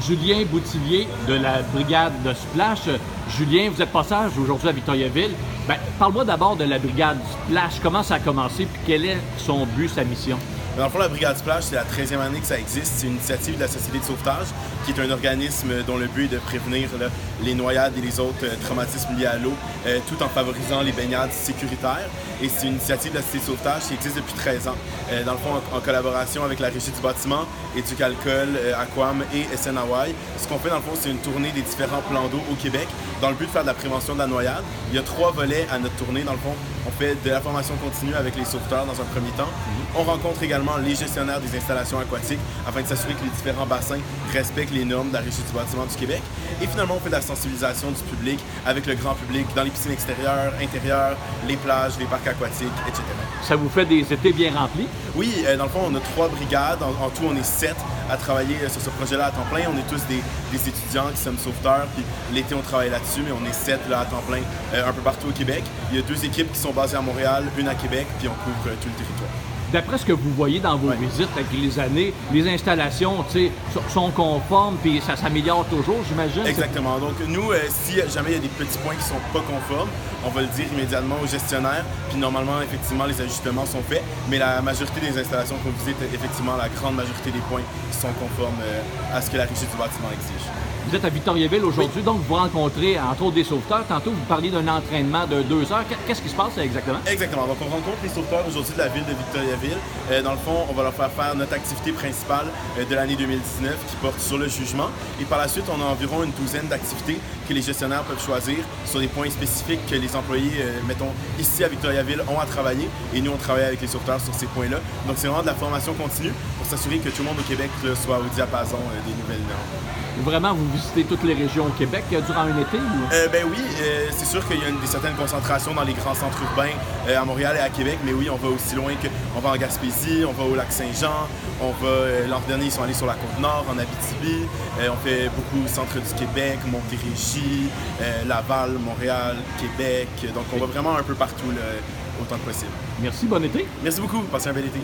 Julien Boutillier de la brigade de Splash. Julien, vous êtes passage aujourd'hui à Victoriaville. Parle-moi d'abord de la brigade Splash. Comment ça a commencé puis quel est son but, sa mission? Dans le fond, la Brigade Splash, c'est la 13e année que ça existe. C'est une initiative de la Société de sauvetage, qui est un organisme dont le but est de prévenir les noyades et les autres traumatismes liés à l'eau, tout en favorisant les baignades sécuritaires. Et c'est une initiative de la Société de sauvetage qui existe depuis 13 ans. Dans le fond, en collaboration avec la Régie du bâtiment, Éducalcool, Aquam et SN Hawaii. Ce qu'on fait, dans le fond, c'est une tournée des différents plans d'eau au Québec dans le but de faire de la prévention de la noyade. Il y a 3 volets à notre tournée. Dans le fond, on fait de la formation continue avec les sauveteurs dans un premier temps. On rencontre également les gestionnaires des installations aquatiques afin de s'assurer que les différents bassins respectent les normes de la Régie du bâtiment du Québec. Et finalement, on fait de la sensibilisation du public avec le grand public dans les piscines extérieures, intérieures, les plages, les parcs aquatiques, etc. Ça vous fait des étés bien remplis? Oui, dans le fond, on a 3 brigades. En tout, on est 7 à travailler sur ce projet-là à temps plein. On est tous des étudiants qui sommes sauveteurs, puis l'été, on travaille là-dessus, mais on est 7 là, à temps plein un peu partout au Québec. Il y a 2 équipes qui sont basées à Montréal, une à Québec, puis on couvre tout le territoire. D'après ce que vous voyez dans vos visites avec les années, les installations sont conformes puis ça s'améliore toujours, j'imagine? Exactement. Donc nous, si jamais il y a des petits points qui ne sont pas conformes, on va le dire immédiatement au gestionnaire. Puis normalement, effectivement, les ajustements sont faits. Mais la majorité des installations qu'on visite, effectivement, la grande majorité des points sont conformes à ce que la Régie du bâtiment exige. Vous êtes à Victoriaville aujourd'hui, donc vous rencontrez entre autres des sauveteurs. Tantôt, vous parliez d'un entraînement de 2 heures. Qu'est-ce qui se passe exactement? Exactement. Donc on rencontre les sauveteurs aujourd'hui de la ville de Victoriaville. Dans le fond, on va leur faire notre activité principale de l'année 2019 qui porte sur le jugement. Et par la suite, on a environ une douzaine d'activités que les gestionnaires peuvent choisir sur des points spécifiques que les employés, mettons, ici à Victoriaville, ont à travailler. Et nous, on travaille avec les sauveteurs sur ces points-là. Donc c'est vraiment de la formation continue pour s'assurer que tout le monde au Québec soit au diapason des nouvelles normes. Vraiment, vous visitez toutes les régions au Québec durant un été? Oui, c'est sûr qu'il y a certaines concentrations dans les grands centres urbains à Montréal et à Québec, mais oui, on va aussi loin on va en Gaspésie, on va au lac Saint-Jean, l'an dernier, ils sont allés sur la Côte-Nord, en Abitibi, on fait beaucoup centre du Québec, Montérégie, Laval, Montréal, Québec, donc on va vraiment un peu partout autant que possible. Merci, bon été. Merci beaucoup, passez un bel été.